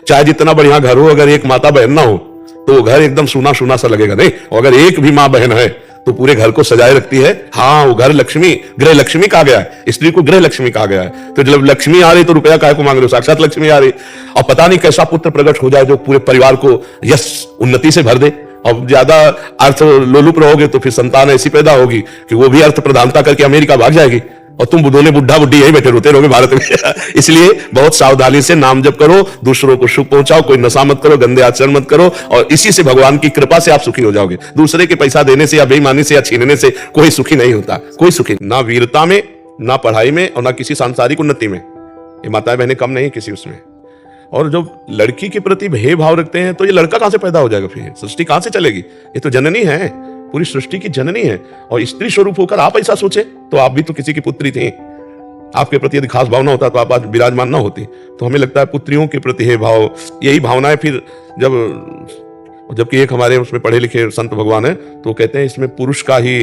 चाहे जितना बढ़िया घर हो, अगर एक माता बहन ना हो तो वो घर एकदम सूना सूना सा लगेगा। नहीं, और अगर एक भी माँ बहन है तो पूरे घर को सजाए रखती है। हाँ, वो घर लक्ष्मी, गृह लक्ष्मी कहा गया है, स्त्री को गृह लक्ष्मी कहा गया है। तो जब लक्ष्मी आ रही तो रुपया काहे को मांग रहे हो, साक्षात लक्ष्मी आ रही। और पता नहीं कैसा पुत्र प्रकट हो जाए जो पूरे परिवार को यश उन्नति से भर दे। और ज्यादा अर्थ लोलुप रहोगे तो फिर संतान ऐसी पैदा होगी कि वो भी अर्थ प्रधानता करके अमेरिका भाग जाएगी और तुम दोनों बुढ़ा बुढ़ी यही बैठे रोते रहोगे भारत में। इसलिए बहुत सावधानी से नाम जप करो, दूसरों को सुख पहुंचाओ, कोई नशा मत करो, गंदे आचरण मत करो, और इसी से भगवान की कृपा से आप सुखी हो जाओगे। दूसरे के पैसा देने से या बेईमानी से या छीनने से कोई सुखी नहीं होता, कोई सुखी ना वीरता में, ना पढ़ाई में, और ना किसी सांसारिक उन्नति में। ये माताएं बहनें कम नहीं किसी उसमें। और जब लड़की के प्रति भेदभाव रखते हैं तो ये लड़का कहां से पैदा हो जाएगा, फिर सृष्टि कहां से चलेगी। ये तो जननी है, पूरी सृष्टि की जननी है। और स्त्री स्वरूप होकर आप ऐसा सोचे तो आप भी तो किसी की पुत्री थी। आपके प्रति यदि खास भावना होता तो आप आज विराजमान ना होती। तो हमें लगता है पुत्रियों के प्रति है भाव, यही भावनाएं फिर जबकि एक हमारे उसमें पढ़े लिखे संत भगवान है तो कहते हैं इसमें पुरुष का ही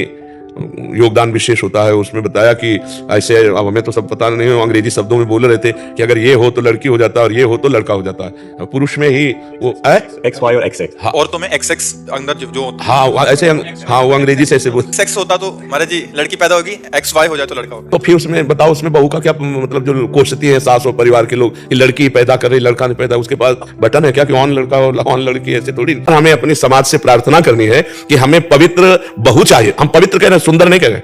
योगदान विशेष होता है। उसमें बताया कि ऐसे, अब हमें तो सब पता नहीं, अंग्रेजी शब्दों में बोल रहे थे कि अगर ये हो तो लड़की हो जाता है और ये हो तो लड़का हो जाता है। पुरुष में ही वो XY और XX। हाँ, और तुम्हें XX अंदर जो हाँ ऐसे, हाँ वो अंग्रेजी से ऐसे बोल, सेक्स होता तो महाराज जी लड़की पैदा होगी, XY हो जाए तो लड़का होगा। तो फिर उसमें बताओ, उसमें बहू का क्या मतलब, जो कोसती है सास और परिवार के लोग, लड़की पैदा कर रही लड़का नहीं पैदा, उसके पास बटन है क्या कि ऑन लड़का और ऑन लड़की, ऐसे थोड़ी। हमें अपनी समाज से प्रार्थना करनी है कि हमें पवित्र बहू चाहिए। हम पवित्र कह रहे हैं, सुंदर नहीं कह रहे।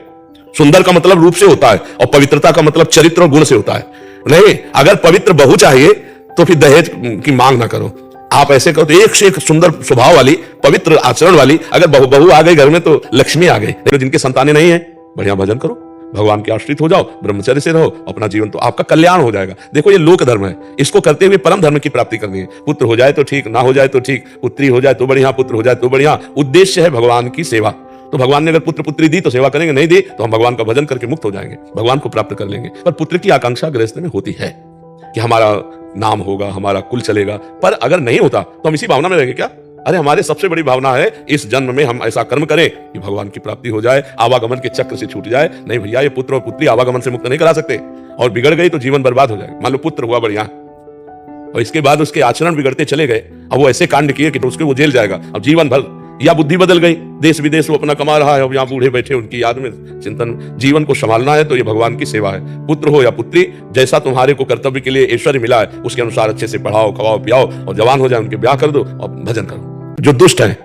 सुंदर का मतलब रूप से होता है और पवित्रता का मतलब चरित्र और गुण से होता है। नहीं, अगर पवित्र बहू चाहिए तो फिर दहेज की मांग ना करो। आप ऐसे करो तो एक से एक सुंदर स्वभाव वाली, पवित्र आचरण वाली अगर बहू आ गई घर में तो लक्ष्मी आ गई। तो जिनके संतानें नहीं है, बढ़िया भजन करो, भगवान के आश्रित हो जाओ, ब्रह्मचर्य से रहो, अपना जीवन तो आपका कल्याण हो जाएगा। देखो ये लोक धर्म है, इसको करते हुए परम धर्म की प्राप्ति करनी है। पुत्र हो जाए तो ठीक, ना हो जाए तो ठीक, पुत्री हो जाए तो बढ़िया, पुत्र हो जाए तो बढ़िया। उद्देश्य है भगवान की सेवा। तो भगवान ने अगर पुत्र पुत्री दी तो सेवा करेंगे, नहीं दी तो हम भगवान का भजन करके मुक्त हो जाएंगे, भगवान को प्राप्त कर लेंगे। पर पुत्र की आकांक्षा गृहस्थ में होती है कि हमारा नाम होगा, हमारा कुल चलेगा। पर अगर नहीं होता तो हम इसी भावना में रहेंगे क्या? अरे हमारे सबसे बड़ी भावना है इस जन्म में हम ऐसा कर्म करें कि भगवान की प्राप्ति हो जाए, आवागमन के चक्र से छूट जाए। नहीं भैया, ये पुत्र और पुत्री आवागमन से मुक्त नहीं करा सकते, और बिगड़ गई तो जीवन बर्बाद हो जाएगा। मान लो पुत्र हुआ बढ़िया और इसके बाद उसके आचरण बिगड़ते चले गए, अब वो ऐसे कांड किए कि तो उसके वो जेल जाएगा अब जीवन भर। या बुद्धि बदल गई, देश विदेश वो अपना कमा रहा है, अब यहाँ बूढ़े बैठे उनकी याद में चिंतन। जीवन को संभालना है तो ये भगवान की सेवा है। पुत्र हो या पुत्री, जैसा तुम्हारे को कर्तव्य के लिए ऐश्वर्य मिला है उसके अनुसार अच्छे से पढ़ाओ, खवाओ, पियाओ, और जवान हो जाए उनके ब्याह कर दो और भजन करो। जो दुष्ट है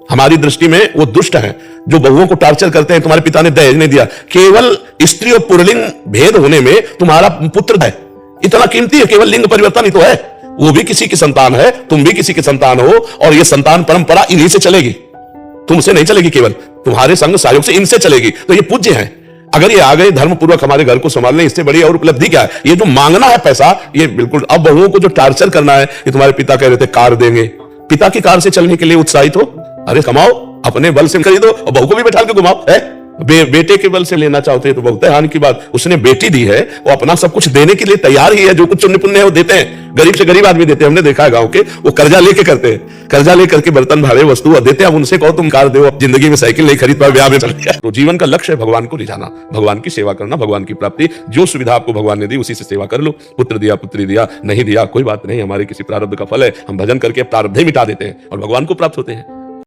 हमारी दृष्टि में, वो दुष्ट है जो बहुओं को टार्चर करते हैं। तुम्हारे पिता ने दहेज नहीं दिया, केवल स्त्री और पुरलिंग भेद होने में तुम्हारा पुत्र है इतना कीमती है, केवल लिंग परिवर्तन ही तो है। वो भी किसी की संतान है, तुम भी किसी की संतान हो, और ये संतान परंपरा इन्हीं से चलेगी, तुमसे नहीं चलेगी, केवल तुम्हारे संग सहयोग से इनसे चलेगी। तो ये पूज्य हैं। अगर ये आ गए धर्म पूर्वक हमारे घर को संभालने, इससे बड़ी और उपलब्धि क्या है? ये जो मांगना है पैसा, ये बिल्कुल। अब बहुओं को जो टार्चर करना है कि तुम्हारे पिता कह रहे थे कार देंगे, पिता की कार से चलने के लिए उत्साहित हो, अरे कमाओ, अपने बल से खरीदो और बहू को भी बैठा के घुमाओ। है बेटे के बल से लेना चाहते हैं तो बहुत है हानि की बात। उसने बेटी दी है, वो अपना सब कुछ देने के लिए तैयार ही है, जो कुछ पुण्य पुण्य है वो देते हैं। गरीब से गरीब आदमी देते हैं, हमने देखा है गांव के, वो कर्जा लेके करते हैं, कर्जा लेकर के बर्तन भाड़े वस्तु देते हैं। अब उनसे कहो तुम कार दो, जिंदगी में साइकिल नहीं खरीद पाए, ब्याह में चल गया। तो जीवन का लक्ष्य है भगवान को रिझाना, भगवान की सेवा करना, भगवान की प्राप्ति। जो सुविधा आपको भगवान ने दी उसी से सेवा कर लो। पुत्र दिया, पुत्री दिया, नहीं दिया, कोई बात नहीं, हमारे किसी प्रारब्ध का फल है। हम भजन करके प्रारब्ध ही मिटा देते हैं और भगवान को प्राप्त होते हैं।